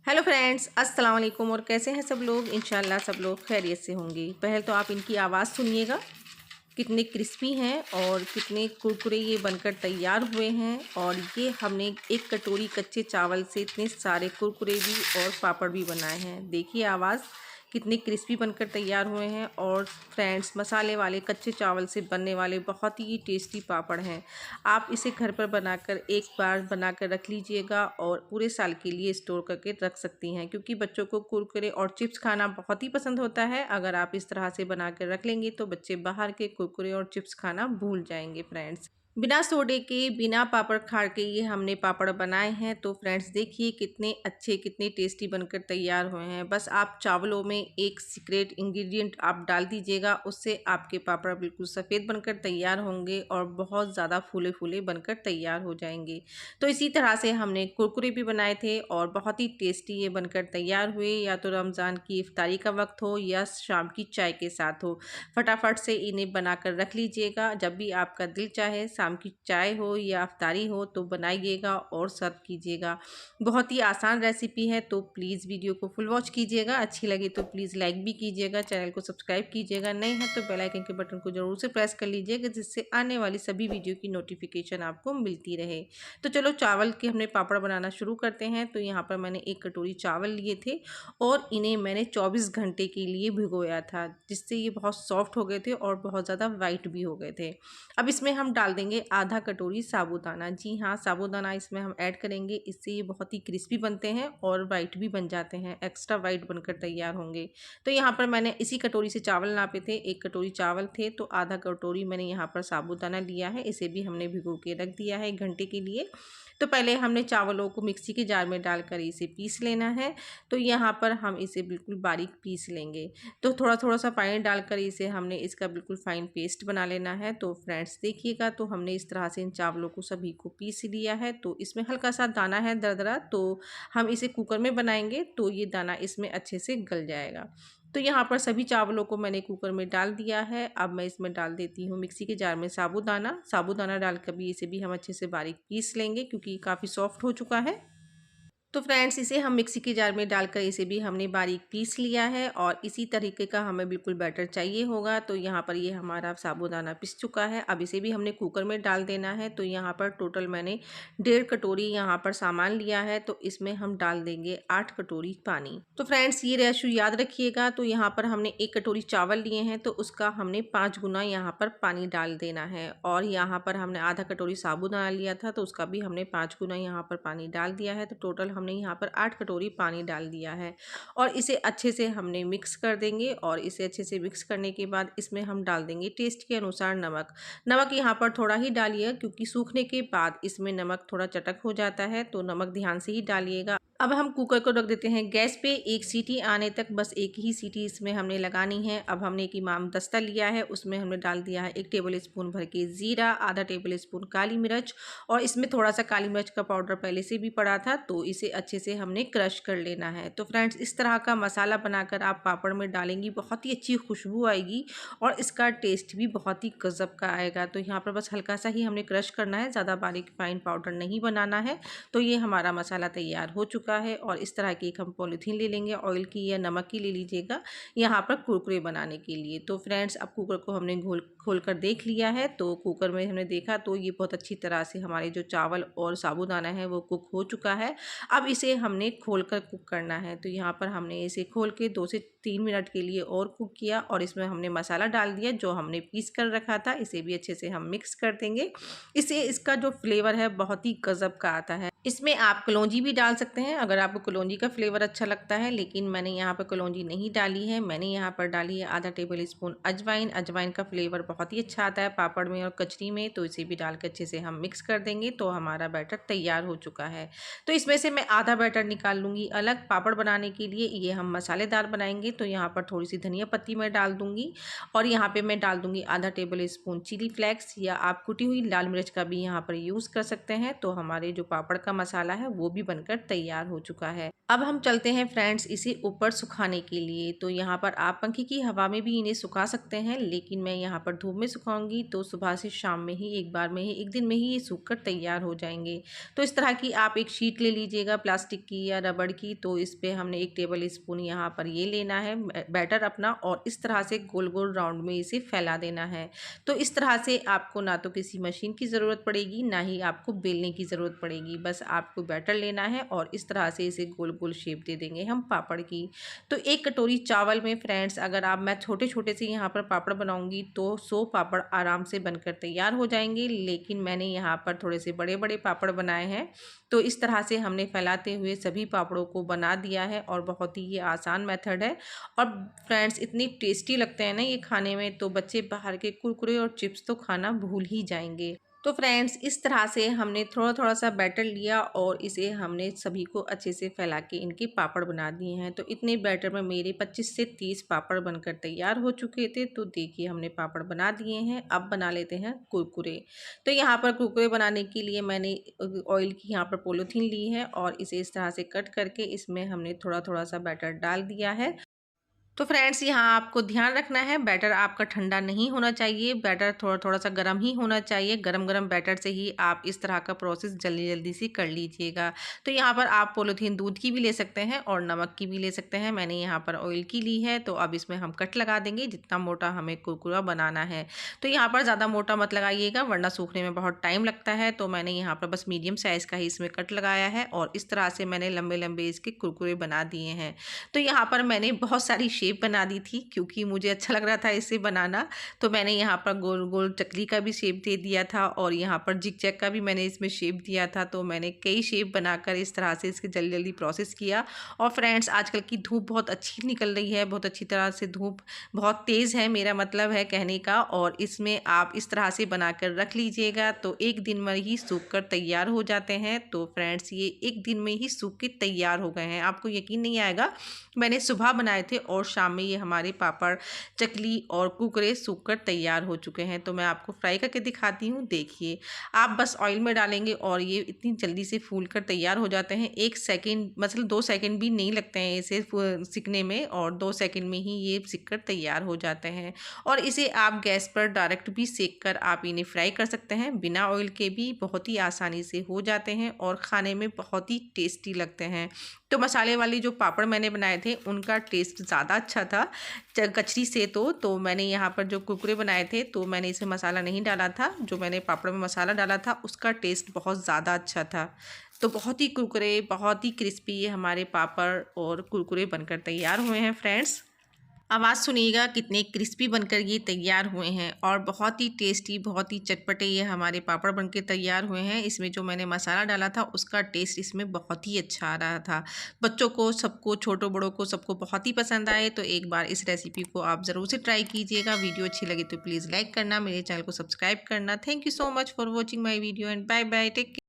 Hello friends, अस्सलाम वालेकुम। और कैसे हैं सब लोग? इंशाल्लाह सब लोग खैरियत से होंगे। पहले तो आप इनकी आवाज़ सुनिएगा, कितने क्रिस्पी हैं और कितने कुरकुरे ये बनकर तैयार हुए हैं। और ये हमने एक कटोरी कच्चे चावल से इतने सारे कुरकुरे भी और पापड़ भी बनाए हैं। देखिए आवाज़, कितने क्रिस्पी बनकर तैयार हुए हैं। और फ्रेंड्स, मसाले वाले कच्चे चावल से बनने वाले बहुत ही टेस्टी पापड़ हैं। आप इसे घर पर बनाकर एक बार बनाकर रख लीजिएगा और पूरे साल के लिए स्टोर करके रख सकती हैं, क्योंकि बच्चों को कुरकुरे और चिप्स खाना बहुत ही पसंद होता है। अगर आप इस तरह से बना कर रख लेंगे तो बच्चे बाहर के कुरकुरे और चिप्स खाना भूल जाएंगे। फ्रेंड्स, बिना सोडे के, बिना पापड़ खार के ये हमने पापड़ बनाए हैं। तो फ्रेंड्स देखिए कितने अच्छे, कितने टेस्टी बनकर तैयार हुए हैं। बस आप चावलों में एक सीक्रेट इंग्रेडिएंट आप डाल दीजिएगा, उससे आपके पापड़ बिल्कुल सफ़ेद बनकर तैयार होंगे और बहुत ज़्यादा फूले फूले बनकर तैयार हो जाएंगे। तो इसी तरह से हमने कुरकुरे भी बनाए थे और बहुत ही टेस्टी ये बनकर तैयार हुए। या तो रमज़ान की इफ्तारी का वक्त हो या शाम की चाय के साथ हो, फटाफट से इन्हें बनाकर रख लीजिएगा। जब भी आपका दिल चाहे, शाम की चाय हो या इफ्तारी हो, तो बनाइएगा और सर्व कीजिएगा। बहुत ही आसान रेसिपी है, तो प्लीज़ वीडियो को फुल वॉच कीजिएगा। अच्छी लगे तो प्लीज़ लाइक भी कीजिएगा, चैनल को सब्सक्राइब कीजिएगा। नए हैं तो बेल आइकन के बटन को ज़रूर से प्रेस कर लीजिएगा, जिससे आने वाली सभी वीडियो की नोटिफिकेशन आपको मिलती रहे। तो चलो चावल के हमने पापड़ बनाना शुरू करते हैं। तो यहाँ पर मैंने एक कटोरी चावल लिए थे और इन्हें मैंने 24 घंटे के लिए भिगोया था, जिससे ये बहुत सॉफ्ट हो गए थे और बहुत ज़्यादा वाइट भी हो गए थे। अब इसमें हम डाल देंगे आधा कटोरी साबूदाना। जी हाँ, साबूदाना इसमें हम ऐड करेंगे, इससे ये बहुत ही क्रिस्पी बनते हैं और वाइट भी बन जाते हैं, एक्स्ट्रा वाइट बनकर तैयार होंगे। तो यहाँ पर मैंने इसी कटोरी से चावल नापे थे, एक कटोरी चावल थे तो आधा कटोरी मैंने यहाँ पर साबूदाना लिया है। इसे भी हमने भिगो के रख दिया है 1 घंटे के लिए। तो पहले हमने चावलों को मिक्सी के जार में डालकर इसे पीस लेना है। तो यहाँ पर हम इसे बिल्कुल बारीक पीस लेंगे। तो थोड़ा थोड़ा सा पानी डालकर इसे हमने इसका बिल्कुल फाइन पेस्ट बना लेना है। तो फ्रेंड्स देखिएगा, तो हमने इस तरह से इन चावलों को सभी को पीस लिया है। तो इसमें हल्का सा दाना है दरदरा, तो हम इसे कुकर में बनाएंगे तो ये दाना इसमें अच्छे से गल जाएगा। तो यहाँ पर सभी चावलों को मैंने कुकर में डाल दिया है। अब मैं इसमें डाल देती हूँ मिक्सी के जार में साबूदाना। साबूदाना डालकर भी इसे भी हम अच्छे से बारीक पीस लेंगे, क्योंकि काफ़ी सॉफ्ट हो चुका है। तो फ्रेंड्स, इसे हम मिक्सी के जार में डालकर इसे भी हमने बारीक पीस लिया है और इसी तरीके का हमें बिल्कुल बैटर चाहिए होगा। तो यहाँ पर ये हमारा साबूदाना पिस चुका है। अब इसे भी हमने कुकर में डाल देना है। तो यहाँ पर टोटल मैंने 1.5 कटोरी यहाँ पर सामान लिया है, तो इसमें हम डाल देंगे 8 कटोरी पानी। तो फ्रेंड्स, ये रेशो याद रखिएगा। तो यहाँ पर हमने 1 कटोरी चावल लिए हैं, तो उसका हमने 5 गुना यहाँ पर पानी डाल देना है। और यहाँ पर हमने आधा कटोरी साबूदाना लिया था, तो उसका भी हमने 5 गुना यहाँ पर पानी डाल दिया है। तो टोटल हमने यहाँ पर 8 कटोरी पानी डाल दिया है और इसे अच्छे से हमने मिक्स कर देंगे। और इसे अच्छे से मिक्स करने के बाद इसमें हम डाल देंगे टेस्ट के अनुसार नमक। नमक यहाँ पर थोड़ा ही डालिए, क्योंकि सूखने के बाद इसमें नमक थोड़ा चटक हो जाता है, तो नमक ध्यान से ही डालिएगा। अब हम कुकर को रख देते हैं गैस पे, एक सीटी आने तक, बस एक ही सीटी इसमें हमने लगानी है। अब हमने एक इमाम दस्ता लिया है, उसमें हमने डाल दिया है 1 टेबल स्पून भर के ज़ीरा, आधा टेबल स्पून काली मिर्च, और इसमें थोड़ा सा काली मिर्च का पाउडर पहले से भी पड़ा था, तो इसे अच्छे से हमने क्रश कर लेना है। तो फ्रेंड्स, इस तरह का मसाला बनाकर आप पापड़ में डालेंगी, बहुत ही अच्छी खुशबू आएगी और इसका टेस्ट भी बहुत ही गजब का आएगा। तो यहाँ पर बस हल्का सा ही हमने क्रश करना है, ज़्यादा बारीक फाइन पाउडर नहीं बनाना है। तो ये हमारा मसाला तैयार हो चुका है। और इस तरह की एक हम पॉलीथीन ले लेंगे, ऑयल की या नमक की ले लीजिएगा, यहाँ पर कुरकुरे बनाने के लिए। तो फ्रेंड्स, अब कुकर को हमने खोल कर देख लिया है। तो कुकर में हमने देखा तो ये बहुत अच्छी तरह से हमारे जो चावल और साबूदाना है वो कुक हो चुका है। अब इसे हमने खोल कर कुक करना है। तो यहाँ पर हमने इसे खोल के 2 से 3 मिनट के लिए और कुक किया और इसमें हमने मसाला डाल दिया जो हमने पीस कर रखा था। इसे भी अच्छे से हम मिक्स कर देंगे। इसका जो फ्लेवर है बहुत ही गजब का आता है। इसमें आप कलौंजी भी डाल सकते हैं अगर आपको कलौंजी का फ्लेवर अच्छा लगता है, लेकिन मैंने यहाँ पर कलौंजी नहीं डाली है। मैंने यहाँ पर डाली है आधा टेबल स्पून अजवाइन। अजवाइन का फ्लेवर बहुत ही अच्छा आता है पापड़ में और कचरी में। तो इसे भी डाल के अच्छे से हम मिक्स कर देंगे। तो हमारा बैटर तैयार हो चुका है। तो इसमें से मैं आधा बैटर निकाल लूँगी अलग पापड़ बनाने के लिए। ये हम मसालेदार बनाएंगे, तो यहाँ पर थोड़ी सी धनिया पत्ती मैं डाल दूँगी और यहाँ पर मैं डाल दूँगी आधा टेबल स्पून चिली फ्लेक्स, या आप कुटी हुई लाल मिर्च का भी यहाँ पर यूज़ कर सकते हैं। तो हमारे जो पापड़ का मसाला है वो भी बनकर तैयार हो चुका है। अब हम चलते हैं फ्रेंड्स इसे ऊपर सुखाने के लिए। तो यहाँ पर आप पंखे की हवा में भी इन्हें सुखा सकते हैं, लेकिन मैं यहाँ पर धूप में सुखाऊंगी तो सुबह से शाम में ही एक बार में ही एक दिन में ही ये सूख कर तैयार हो जाएंगे। तो इस तरह की आप एक शीट ले लीजिएगा प्लास्टिक की या रबड़ की। तो इस पर हमने 1 टेबल स्पून यहाँ पर ये लेना है बैटर अपना, और इस तरह से गोल गोल राउंड में इसे फैला देना है। तो इस तरह से आपको ना तो किसी मशीन की ज़रूरत पड़ेगी, ना ही आपको बेलने की ज़रूरत पड़ेगी। बस आपको बैटर लेना है और इस तरह से इसे गोल गोल शेप दे देंगे हम पापड़ की। तो 1 कटोरी चावल में फ्रेंड्स अगर मैं छोटे छोटे से यहाँ पर पापड़ बनाऊंगी तो 100 पापड़ आराम से बनकर तैयार हो जाएंगे, लेकिन मैंने यहाँ पर थोड़े से बड़े बड़े पापड़ बनाए हैं। तो इस तरह से हमने फैलाते हुए सभी पापड़ों को बना दिया है और बहुत ही ये आसान मेथड है। और फ्रेंड्स इतनी टेस्टी लगते हैं ना ये खाने में, तो बच्चे बाहर के कुरकुरे और चिप्स तो खाना भूल ही जाएंगे। तो फ्रेंड्स इस तरह से हमने थोड़ा थोड़ा सा बैटर लिया और इसे हमने सभी को अच्छे से फैला के इनके पापड़ बना दिए हैं। तो इतने बैटर में मेरे 25 से 30 पापड़ बनकर तैयार हो चुके थे। तो देखिए हमने पापड़ बना दिए हैं। अब बना लेते हैं कुरकुरे। तो यहाँ पर कुरकुरे बनाने के लिए मैंने ऑयल की यहाँ पर पॉलीथीन ली है और इसे इस तरह से कट करके इसमें हमने थोड़ा थोड़ा सा बैटर डाल दिया है। तो फ्रेंड्स यहाँ आपको ध्यान रखना है बैटर आपका ठंडा नहीं होना चाहिए, बैटर थोड़ा थोड़ा सा गर्म ही होना चाहिए। गरम गरम बैटर से ही आप इस तरह का प्रोसेस जल्दी जल्दी से कर लीजिएगा। तो यहाँ पर आप पॉलीथीन दूध की भी ले सकते हैं और नमक की भी ले सकते हैं। मैंने यहाँ पर ऑयल की ली है। तो अब इसमें हम कट लगा देंगे जितना मोटा हमें कुरकुरा बनाना है। तो यहाँ पर ज़्यादा मोटा मत लगाइएगा वरना सूखने में बहुत टाइम लगता है। तो मैंने यहाँ पर बस मीडियम साइज़ का ही इसमें कट लगाया है और इस तरह से मैंने लंबे लंबे इसके कुरकुरे बना दिए हैं। तो यहाँ पर मैंने बहुत सारी शेप बना दी थी क्योंकि मुझे अच्छा लग रहा था इसे बनाना। तो मैंने यहाँ पर गोल गोल चकली का भी शेप दे दिया था और यहाँ पर जिग जैग का भी मैंने इसमें शेप दिया था। तो मैंने कई शेप बनाकर इस तरह से इसके जल्दी जल्दी प्रोसेस किया। और फ्रेंड्स आजकल की धूप बहुत अच्छी निकल रही है, बहुत अच्छी तरह से धूप बहुत तेज़ है मेरा मतलब है कहने का। और इसमें आप इस तरह से बनाकर रख लीजिएगा तो एक दिन में ही सूख कर तैयार हो जाते हैं। तो फ्रेंड्स ये एक दिन में ही सूख के तैयार हो गए हैं, आपको यकीन नहीं आएगा। मैंने सुबह बनाए थे और शाम में ये हमारे पापड़ चकली और कुरकुरे सूख कर तैयार हो चुके हैं। तो मैं आपको फ्राई करके दिखाती हूँ। देखिए आप बस ऑयल में डालेंगे और ये इतनी जल्दी से फूल कर तैयार हो जाते हैं। 1 सेकंड मतलब 2 सेकंड भी नहीं लगते हैं इसे सिकने में और 2 सेकंड में ही ये सिक कर तैयार हो जाते हैं। और इसे आप गैस पर डायरेक्ट भी सेक कर आप इन्हें फ्राई कर सकते हैं, बिना ऑयल के भी बहुत ही आसानी से हो जाते हैं और खाने में बहुत ही टेस्टी लगते हैं। तो मसाले वाली जो पापड़ मैंने बनाए थे उनका टेस्ट ज़्यादा अच्छा था कचरी से। तो मैंने यहाँ पर जो कुरकुरे बनाए थे तो मैंने इसमें मसाला नहीं डाला था, जो मैंने पापड़ में मसाला डाला था उसका टेस्ट बहुत ज़्यादा अच्छा था। तो बहुत ही कुरकुरे बहुत ही क्रिस्पी ये हमारे पापड़ और कुरकुरे बनकर तैयार हुए हैं फ्रेंड्स। आवाज़ सुनिएगा कितने क्रिस्पी बनकर ये तैयार हुए हैं और बहुत ही टेस्टी बहुत ही चटपटे ये हमारे पापड़ बनकर तैयार हुए हैं। इसमें जो मैंने मसाला डाला था उसका टेस्ट इसमें बहुत ही अच्छा आ रहा था। बच्चों को सबको छोटों बड़ों को सबको बहुत ही पसंद आए। तो एक बार इस रेसिपी को आप ज़रूर से ट्राई कीजिएगा। वीडियो अच्छी लगी तो प्लीज़ लाइक करना, मेरे चैनल को सब्सक्राइब करना। Thank you so much for watching my video and bye bye, take care.